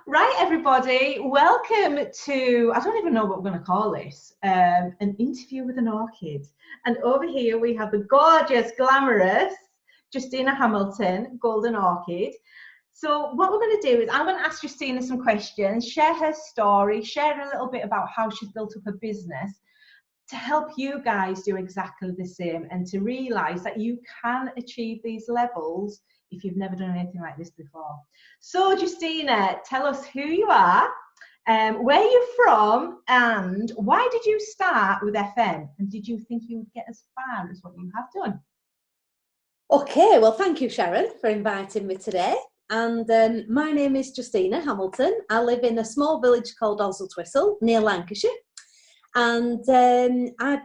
Right, everybody, welcome to, I don't even know what we're going to call this, an interview with an orchid. And over here we have the gorgeous, glamorous Justine Hamilton, Golden Orchid. So what we're going to do is I'm going to ask Justine some questions, share her story, share a little bit about how she's built up a business to help you guys do exactly the same and to realise that you can achieve these levels if you've never done anything like this before. So Justina, tell us who you are, where you're from, and why did you start with FM? And did you think you would get as far as what you have done? Okay, well, thank you, Sharon, for inviting me today. And my name is Justina Hamilton. I live in a small village called Oswaldtwistle, near Lancashire. And I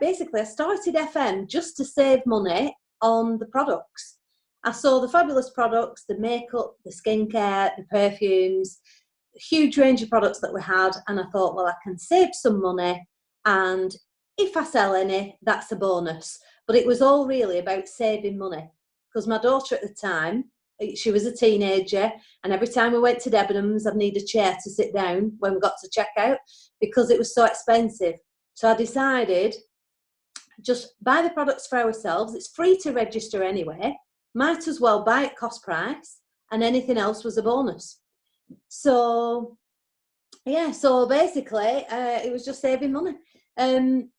started FM just to save money on the products. I saw the fabulous products, the makeup, the skincare, the perfumes, a huge range of products that we had. And I thought, well, I can save some money. And if I sell any, that's a bonus. But it was all really about saving money. Because my daughter at the time, she was a teenager. And every time we went to Debenhams, I'd need a chair to sit down when we got to checkout because it was so expensive. So I decided, just buy the products for ourselves. It's free to register anyway. Might as well buy at cost price, and anything else was a bonus. So, yeah, so basically, it was just saving money. Then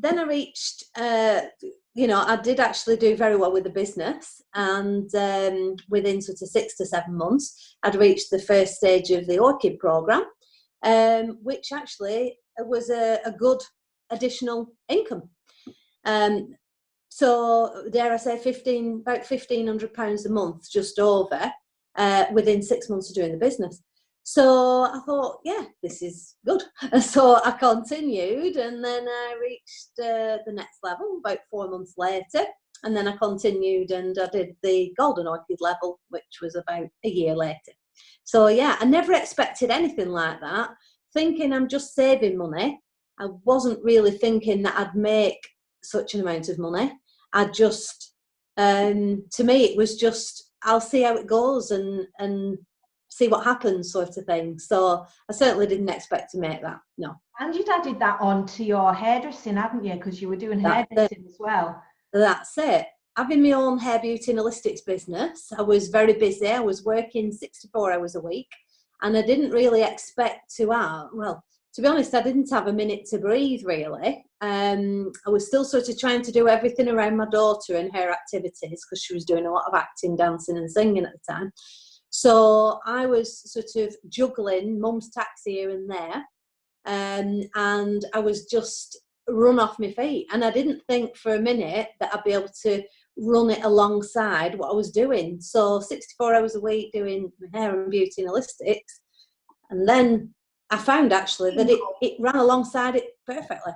I reached, I did actually do very well with the business, and within sort of 6 to 7 months, I'd reached the first stage of the Orchid programme, which actually was a good additional income. So dare I say about £1,500 a month, just over, within 6 months of doing the business. So I thought, yeah, this is good. So I continued, and then I reached the next level about 4 months later. And then I continued and I did the Golden Orchid level, which was about a year later. So yeah, I never expected anything like that. Thinking I'm just saving money. I wasn't really thinking that I'd make such an amount of money. I just, to me, it was just, I'll see how it goes and see what happens sort of thing. So I certainly didn't expect to make that, no. And you'd added that on to your hairdressing, hadn't you? Because you were doing hairdressing as well. That's it. Having my own hair, beauty and holistics business, I was very busy. I was working 64 hours a week, and I didn't really expect to have, well, to be honest, I didn't have a minute to breathe, really. I was still sort of trying to do everything around my daughter and her activities because she was doing a lot of acting, dancing and singing at the time. So I was sort of juggling mum's taxi here and there, and I was just run off my feet. And I didn't think for a minute that I'd be able to run it alongside what I was doing. So 64 hours a week doing hair and beauty and holistics. And then I found actually that it ran alongside it perfectly.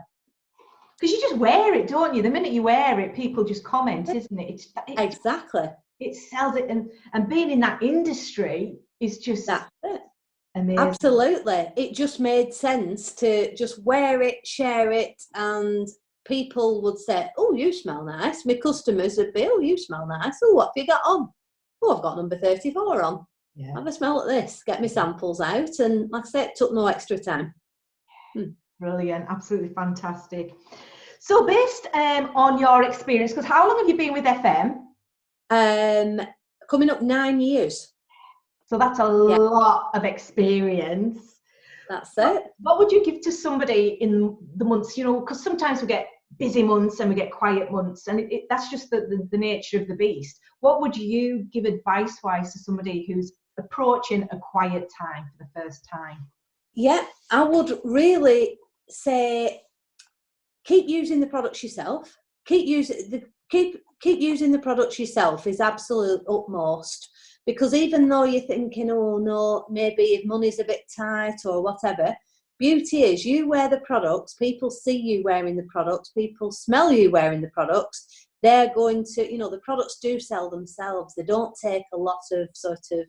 Because you just wear it, don't you? The minute you wear it, people just comment, isn't it? Exactly. It sells it, and being in that industry is just amazing. Absolutely. It just made sense to just wear it, share it, and people would say, oh, you smell nice. My customers would be, oh, you smell nice. Oh, what have you got on? Oh, I've got number 34 on. Yeah. Have a smell at this, get my samples out, and like I said, it took no extra time. Brilliant, absolutely fantastic. So based on your experience, because how long have you been with FM? Coming up 9 years. So that's a lot of experience. That's it. What would you give to somebody in the months, because sometimes we get busy months and we get quiet months, and that's just the nature of the beast. What would you give advice-wise to somebody who's approaching a quiet time for the first time? Yeah, I would really say keep using the products yourself. Keep using the products yourself is absolute utmost, because even though you're thinking, oh no, maybe if money's a bit tight or whatever, beauty is you wear the products, people see you wearing the products, people smell you wearing the products, they're going to, the products do sell themselves. They don't take a lot of sort of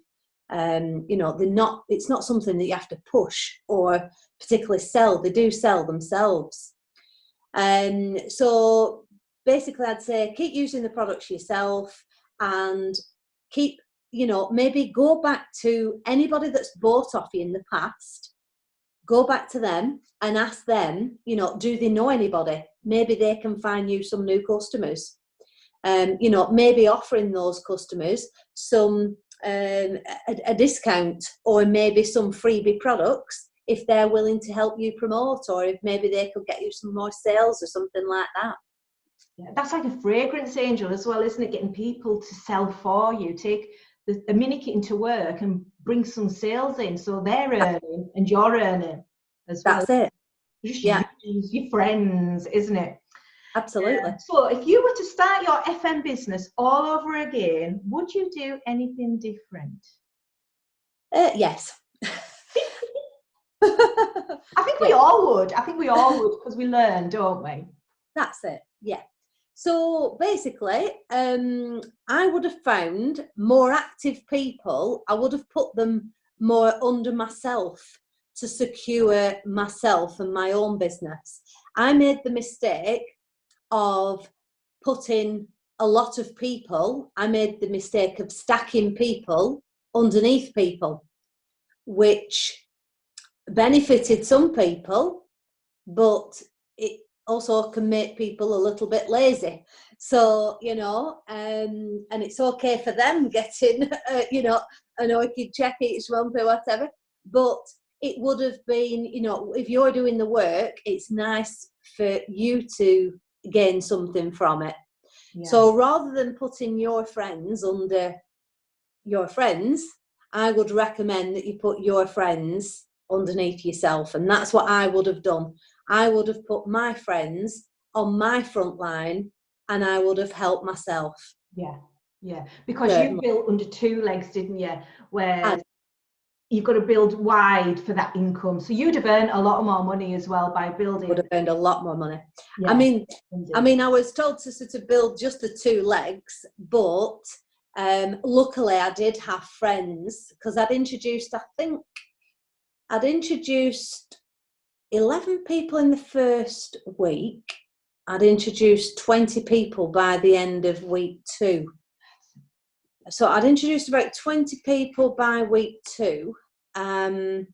it's not something that you have to push or particularly sell. They do sell themselves. So basically I'd say keep using the products yourself and keep maybe go back to anybody that's bought off you in the past, go back to them and ask them, do they know anybody? Maybe they can find you some new customers. Maybe offering those customers some a discount, or maybe some freebie products if they're willing to help you promote, or if maybe they could get you some more sales or something like that. Yeah, that's like a fragrance angel as well, isn't it? Getting people to sell for you. Take a mini kit into work and bring some sales in, so they're earning and you're earning as well. That's it. Just Yeah. use your friends, isn't it? Absolutely. So if you were to start your FM business all over again, would you do anything different? Yes. I think we all would. I think we all would, because we learn, don't we? That's it. Yeah. So basically, I would have found more active people. I would have put them more under myself to secure myself and my own business. I made the mistake of putting a lot of people. I made the mistake of stacking people underneath people, which benefited some people, but it also can make people a little bit lazy. So, and it's okay for them getting, an orchid check each month or whatever, but it would have been, if you're doing the work, it's nice for you to gain something from it. Yeah. So rather than putting your friends under your friends, I would recommend that you put your friends underneath yourself. And that's what I would have done. I would have put my friends on my front line, and I would have helped myself. Yeah, because you built under two legs, didn't you? Where you've got to build wide for that income. So you'd have earned a lot more money as well by building. Would have earned a lot more money. Yeah, I mean, I was told to sort of build just the two legs, but luckily I did have friends, because I'd introduced 11 people in the first week. I'd introduced 20 people by the end of week 2. So I'd introduced about 20 people by week 2. And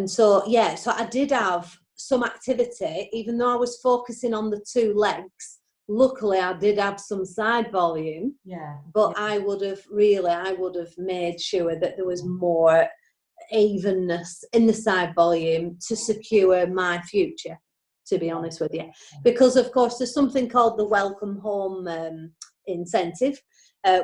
so, so I did have some activity, even though I was focusing on the two legs. Luckily, I did have some side volume. Yeah. But yeah. I would have made sure that there was more evenness in the side volume to secure my future, to be honest with you. Because, of course, there's something called the Welcome Home incentive,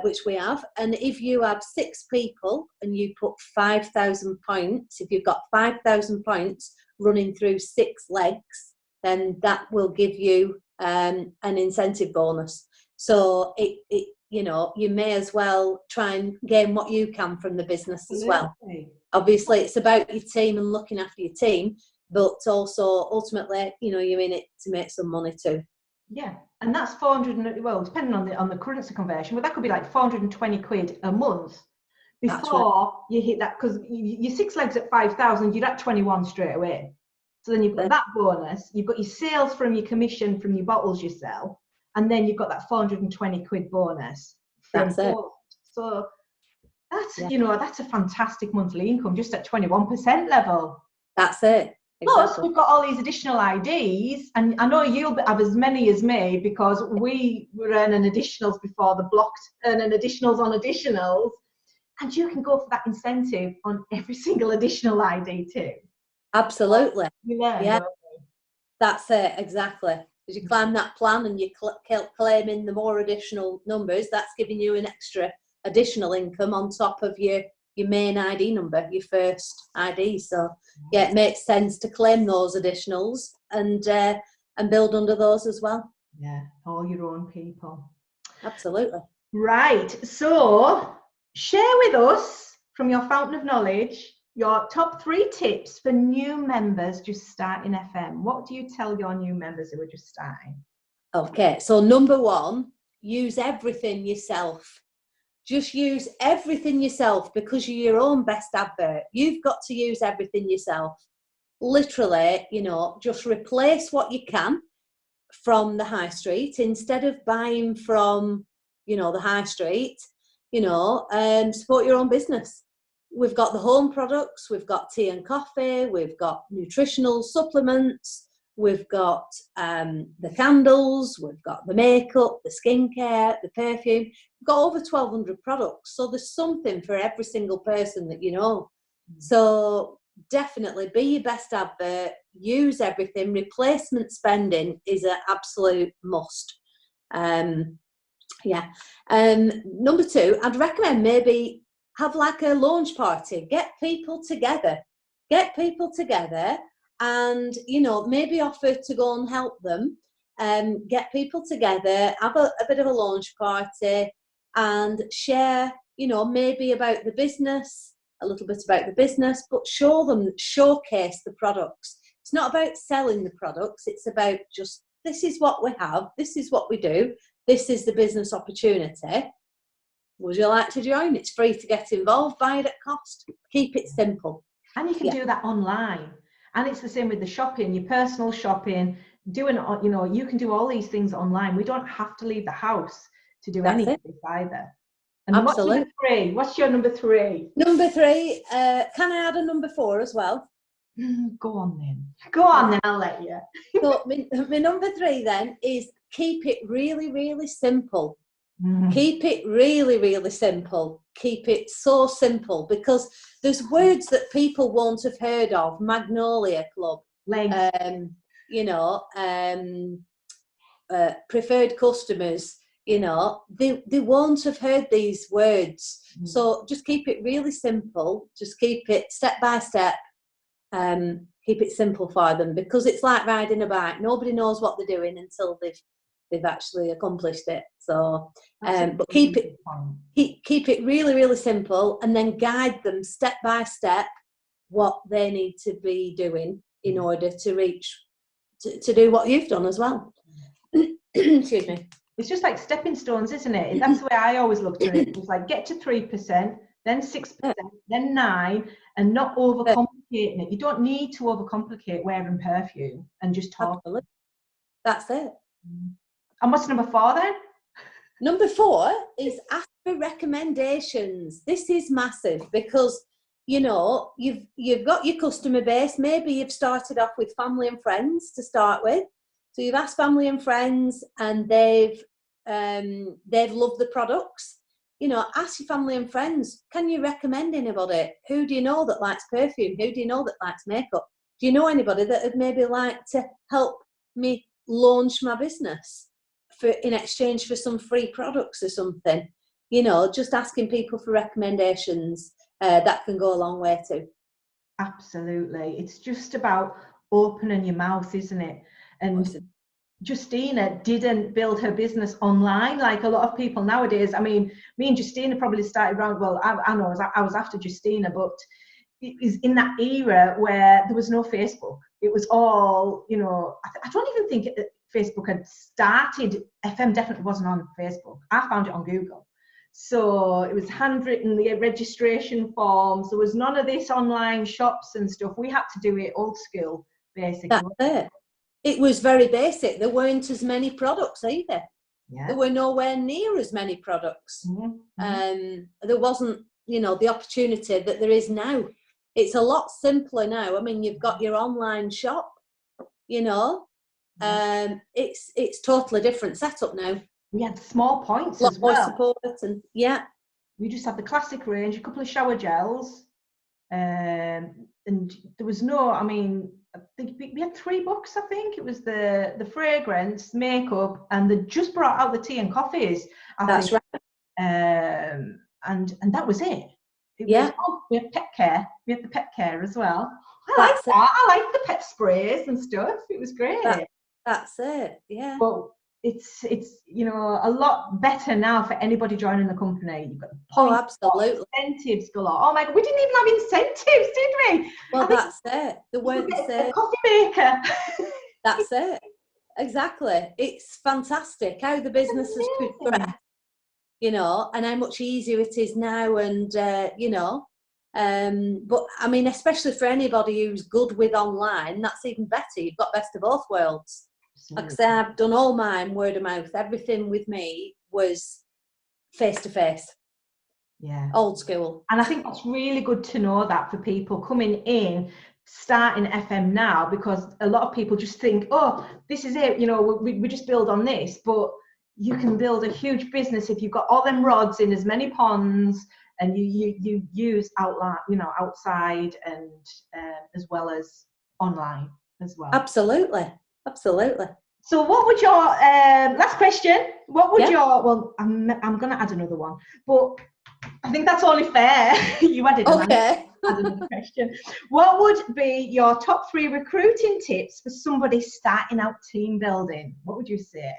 which we have. And if you have 6 people and you put 5,000 points, if you've got 5,000 points running through 6 legs, then that will give you an incentive bonus. So you may as well try and gain what you can from the business as well. Obviously, it's about your team and looking after your team, but also ultimately, you're in it to make some money too. Yeah, and that's 400. Well, depending on the currency conversion, but that could be like 420 quid a month before you hit that, because your 6 legs at 5,000, you're at 21 straight away. So then you've got that bonus, you've got your sales from your commission from your bottles you sell, and then you've got that 420 quid bonus. That's it. So that's that's a fantastic monthly income just at 21% level. That's it. Exactly. Plus, we've got all these additional IDs, and I know you'll have as many as me, because we were earning additionals before the blocked earning additionals on additionals, and you can go for that incentive on every single additional ID too. Absolutely. Yeah. That's it, exactly. As you climb that plan and you're claiming the more additional numbers, that's giving you an extra additional income on top of your main ID number, your first ID. So it makes sense to claim those additionals and build under those as well. Yeah, all your own people. Absolutely. Right. So share with us, from your fountain of knowledge, your top 3 tips for new members just starting FM. What do you tell your new members who are just starting? Okay, so number 1, use everything yourself. Just use everything yourself, because you're your own best advert. You've got to use everything yourself. Literally, just replace what you can from the high street. Instead of buying from, the high street, support your own business. We've got the home products, we've got tea and coffee, we've got nutritional supplements, we've got the candles, we've got the makeup, the skincare, the perfume. We've got over 1,200 products. So there's something for every single person that you know. So definitely be your best advert, use everything. Replacement spending is an absolute must. Number 2, I'd recommend maybe have like a launch party. Get people together and, maybe offer to go and help them. Get people together, have a bit of a launch party and share, maybe about the business, a little bit about the business, but showcase the products. It's not about selling the products. It's about just, this is what we have. This is what we do. This is the business opportunity. Would you like to join? It's free to get involved. Buy it at cost. Keep it simple. And you can do that online. And it's the same with the shopping, your personal shopping, you can do all these things online. We don't have to leave the house to do anything either. And absolutely. What's your number 3? Number 3, can I add a number 4 as well? Go on then, I'll let you. So my number 3 then is keep it really, really simple. Keep it really, really simple. Keep it so simple, because there's words that people won't have heard of. Magnolia Club, preferred customers, they won't have heard these words. So just keep it really simple. Just keep it step by step. Keep it simple for them, because it's like riding a bike. Nobody knows what they're doing until they've actually accomplished it. So but keep it really, really simple, and then guide them step by step what they need to be doing in order to reach to do what you've done as well. Excuse me. It's just like stepping stones, isn't it? That's the way I always looked at it. It was like, get to 3%, then 6%, then 9%, and not overcomplicating it. You don't need to overcomplicate wearing perfume and just talk. Absolutely. That's it. And what's number 4 then? Number 4 is ask for recommendations. This is massive, because you've got your customer base. Maybe you've started off with family and friends to start with. So you've asked family and friends, and they've loved the products. Ask your family and friends, can you recommend anybody? Who do you know that likes perfume? Who do you know that likes makeup? Do you know anybody that would maybe like to help me launch my business in exchange for some free products or something? Just asking people for recommendations, that can go a long way too. Absolutely. It's just about opening your mouth, isn't it? And Justina didn't build her business online like a lot of people nowadays. I mean, me and Justina probably started around, well, I know I was after Justina, but it was in that era where there was no Facebook. It was all, I don't even think Facebook had started. FM definitely wasn't on Facebook. I found it on Google. So it was handwritten, the registration forms. There was none of this online shops and stuff. We had to do it old school, basically. That's it. It was very basic. There weren't as many products either. Yeah. There were nowhere near as many products. There wasn't, the opportunity that there is now. It's a lot simpler now. I mean, you've got your online shop, it's totally different setup now. We had small points as well. Support and we just had the classic range, a couple of shower gels, and there was no, I mean, I think we had 3 books. I think it was the fragrance, makeup, and they just brought out the tea and coffees. That's right. And that was it. We had pet care. We had the pet care as well. I like that. I like the pet sprays and stuff. It was great. That's it. Yeah. But it's a lot better now for anybody joining the company. You've got the points, absolutely, incentives galore. Oh my God, we didn't even have incentives, did we? Well, that's it. The weren't a coffee maker. That's it. Exactly. It's fantastic how the business has progressed, and how much easier it is now, and but I mean, especially for anybody who's good with online, that's even better. You've got best of both worlds. Like I say, I've done all mine word of mouth. Everything with me was face to face. Yeah. Old school. And I think that's really good to know that for people coming in, starting FM now, because a lot of people just think, oh, this is it, you know, we just build on this. But you can build a huge business if you've got all them rods in as many ponds, and you use outline, you know, outside, and as well as online as well. Absolutely. So what would your last question? What would Yeah. your, well, I'm going to add another one, but I think that's only fair. You added Okay. another question. What would be your top 3 recruiting tips for somebody starting out team building? What would you say?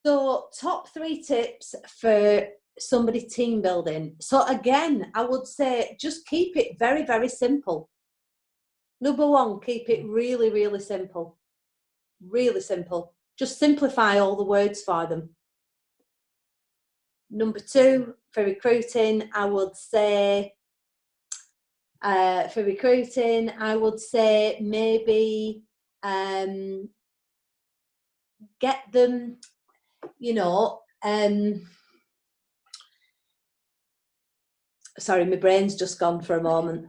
So, top 3 tips for somebody team building. So again, I would say just keep it very, very simple. Number 1, keep it really, really simple. Really simple. Just simplify all the words for them. Number 2, for recruiting, I would say maybe get them, you know, sorry, my brain's just gone for a moment.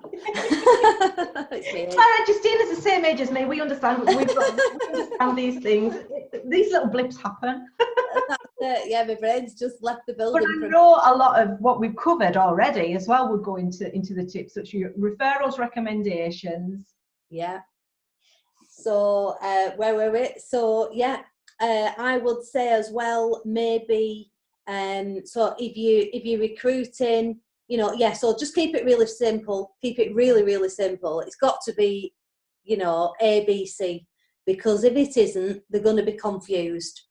It's fine. Justine is the same age as me. We understand. We understand these things. These little blips happen. That's it. Yeah, my brain's just left the building. But I know a lot of what we've covered already as well would go into the tips, such as referrals, recommendations. Yeah. So where were we? So yeah, I would say as well, maybe so if you're recruiting, you know, yeah, so just keep it really simple. Keep it really, really simple. It's got to be, you know, A, B, C, because if it isn't, they're going to be confused.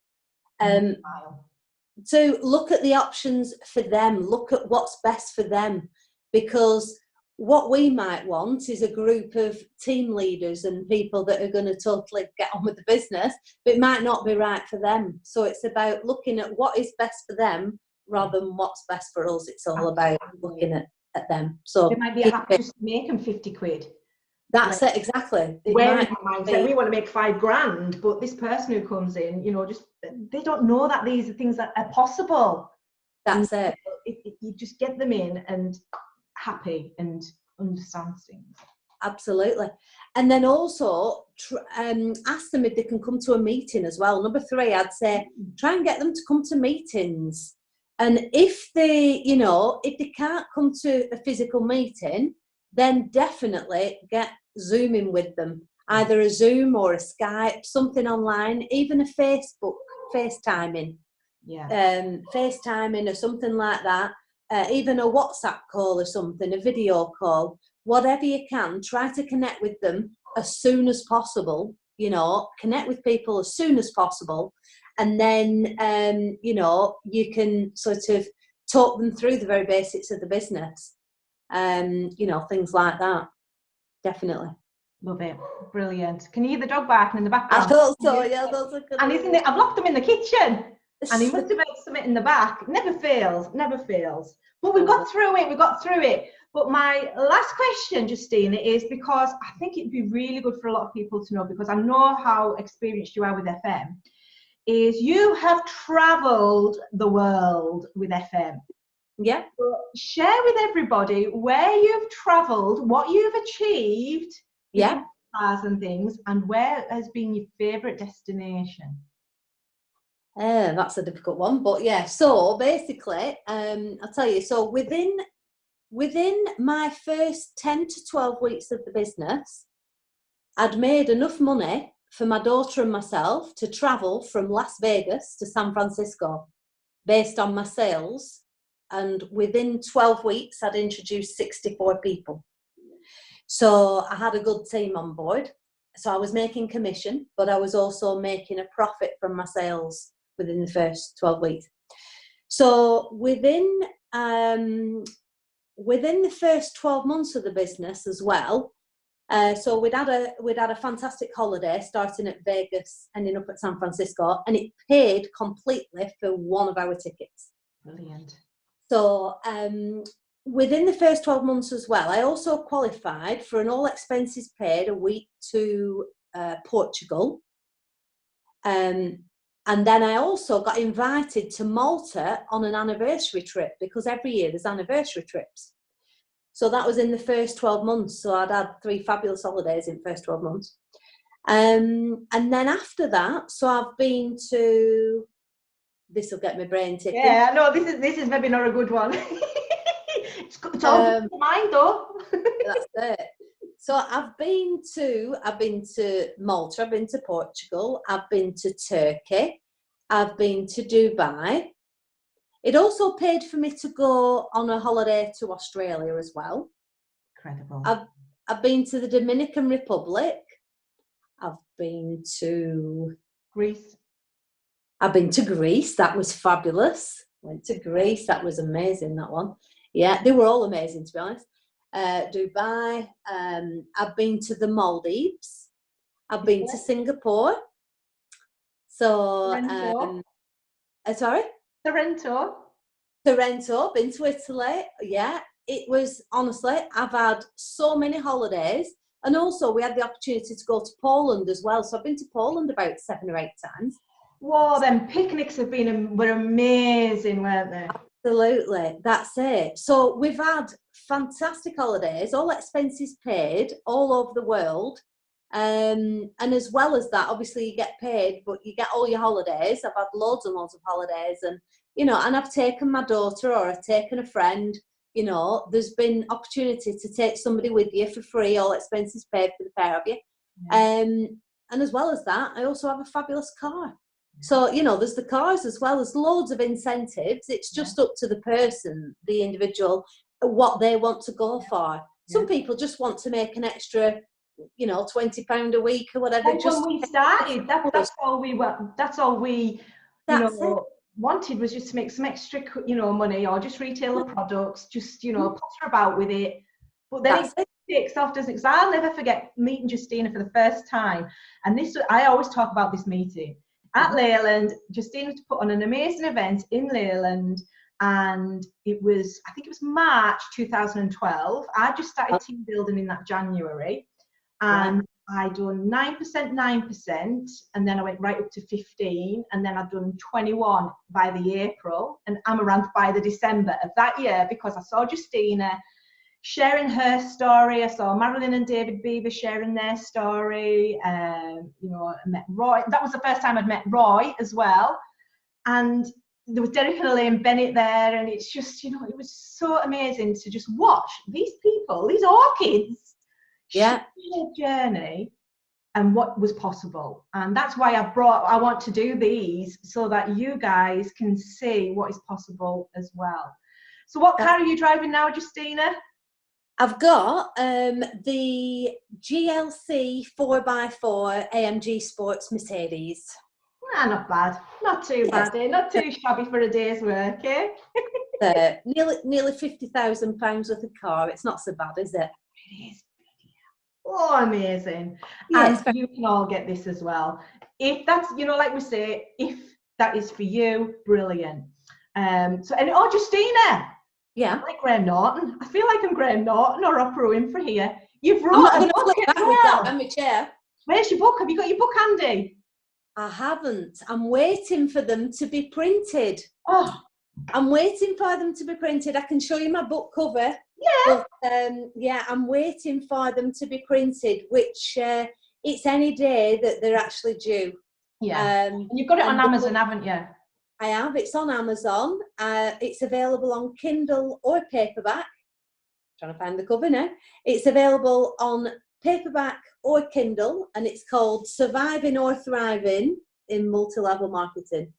So look at the options for them. Look at what's best for them, because what we might want is a group of team leaders and people that are going to totally get on with the business, but it might not be right for them. So it's about looking at what is best for them rather than what's best for us. It's all about looking at them. So it might be just make them 50 quid. That's it, exactly. We want to make $5,000, but this person who comes in, you know, just they don't know that these are things that are possible. That's it. You just get them in and happy and understand things. Absolutely. And then also ask them if they can come to a meeting as well. Number 3, I'd say try and get them to come to meetings. And if they, you know, if they can't come to a physical meeting, then definitely get Zooming with them, either a Zoom or a Skype, something online, even a FaceTiming. Yeah. FaceTiming or something like that, even a WhatsApp call or something, a video call, whatever you can, try to connect with them as soon as possible, you know, connect with people as soon as possible. And then, you know, you can sort of talk them through the very basics of the business, you know, things like that. Definitely. Love it. Brilliant. Can you hear the dog barking in the background? I thought so, yeah. That's a good and isn't it? I've locked him in the kitchen. And he must have made something in the back. Never fails. But we got through it. But my last question, Justine, is because I think it'd be really good for a lot of people to know, because I know how experienced you are with FM, is you have travelled the world with FM. Yeah. So share with everybody where you've travelled, what you've achieved, yeah, cars and things, and where has been your favourite destination. That's a difficult one, but yeah. So basically, I'll tell you. So within my first 10 to 12 weeks of the business, I'd made enough money for my daughter and myself to travel from Las Vegas to San Francisco based on my sales. And within 12 weeks, I'd introduced 64 people. So I had a good team on board. So I was making commission, but I was also making a profit from my sales within the first 12 weeks. So within the first 12 months of the business as well, so we'd had a fantastic holiday starting at Vegas, ending up at San Francisco, and it paid completely for one of our tickets. Brilliant. So within the first 12 months as well, I also qualified for an all expenses paid a week to Portugal. And And then I also got invited to Malta on an anniversary trip, because every year there's anniversary trips. So that was in the first 12 months. So I'd had 3 fabulous holidays in the first 12 months. And then after that, so I've been to, this will get my brain ticking. Yeah, I know this is maybe not a good one. It's all good for mine though. That's it. So I've been to Malta, I've been to Portugal, I've been to Turkey, I've been to Dubai. It also paid for me to go on a holiday to Australia as well. Incredible. I've been to the Dominican Republic. I've been to Greece. I've been to Greece. That was fabulous. Went to Greece. That was amazing, that one. Yeah, they were all amazing, to be honest. Dubai. I've been to the Maldives. I've been to Singapore. So, sorry? Sorrento, been to Italy. Yeah, it was, honestly, I've had so many holidays. And also we had the opportunity to go to Poland as well. So I've been to Poland about 7 or 8 times. Whoa, them picnics were amazing, weren't they? Absolutely, that's it. So we've had fantastic holidays, all expenses paid, all over the world. And as well as that, obviously you get paid, but you get all your holidays. I've had loads and loads of holidays, and and I've taken my daughter, or I've taken a friend. There's been opportunity to take somebody with you for free, all expenses paid for the pair of you. Yeah. And as well as that, I also have a fabulous car. So, there's the cars as well as loads of incentives. It's just up to the person, the individual, what they want to go for. Yeah. Some people just want to make an extra, £20 a week or whatever. Like when we started, that's all we were. That's all we, wanted, was just to make some extra, money, or just retail the products, just potter about with it. But then it takes off, doesn't it? Because I'll never forget meeting Justina for the first time, and I always talk about this meeting at Leyland. Justina to put on an amazing event in Leyland, and I think it was March 2012. I just started team building in that January, and I done 9%, and then I went right up to 15, and then I'd done 21 by the April, and amaranth by the December of that year, because I saw Justina sharing her story. I saw Marilyn and David Beaver sharing their story. I met Roy. That was the first time I'd met Roy as well, and there was Derek and Elaine Bennett there, and it's just, it was so amazing to just watch these people, these orchids, share their journey and what was possible. And that's why I want to do these, so that you guys can see what is possible as well. So what car are you driving now, Justina? I've got the GLC 4x4 AMG Sports Mercedes. Not bad. Not too bad, eh? Not too shabby for a day's work, eh? Nearly £50,000 worth of car. It's not so bad, is it? It is. Oh, amazing. Yes. And you can all get this as well. If that's, like we say, if that is for you, brilliant. Justina. Yeah. I'm like Graham Norton. I feel like I'm Graham Norton or Oprah Winfrey here. You've wrote a book as well. I'm a chair. Where's your book? Have you got your book handy? I haven't. I'm waiting for them to be printed. Oh. I'm waiting for them to be printed. I can show you my book cover. Yeah. But, I'm waiting for them to be printed, which it's any day that they're actually due. Yeah. And you've got it on Amazon, haven't you? I have. It's on Amazon. It's available on Kindle or paperback. Trying to find the cover now. It's available on paperback or Kindle, and it's called Surviving or Thriving in Multi-Level Marketing.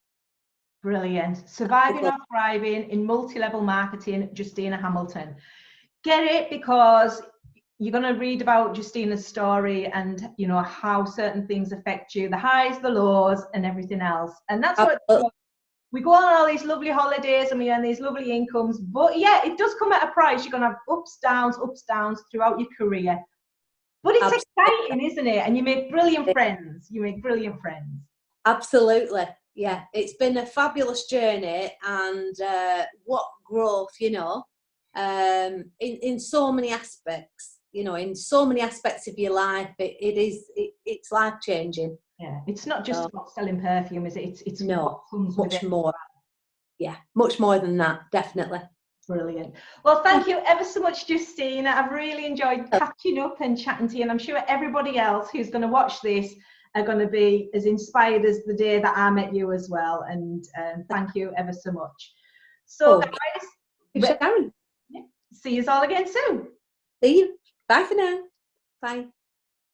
Brilliant. Surviving or Thriving in Multi-Level Marketing, Justina Hamilton. Get it, because you're going to read about Justina's story and, how certain things affect you, the highs, the lows, and everything else. And that's what we go on all these lovely holidays and we earn these lovely incomes. But yeah, it does come at a price. You're going to have ups, downs throughout your career. But it's exciting, isn't it? And you make brilliant friends. Absolutely. Yeah, it's been a fabulous journey, and what growth, in so many aspects, in so many aspects of your life. It's life changing. Yeah, it's not just about selling perfume, is it? It's no, what comes with much it. more. Yeah, much more than that, definitely. Brilliant. Well, thank you ever so much, Justine. I've really enjoyed catching up and chatting to you, and I'm sure everybody else who's going to watch this are going to be as inspired as the day that I met you as well. And thank you ever so much. So, guys, Sharon. see you all again soon. See you. Bye for now. Bye.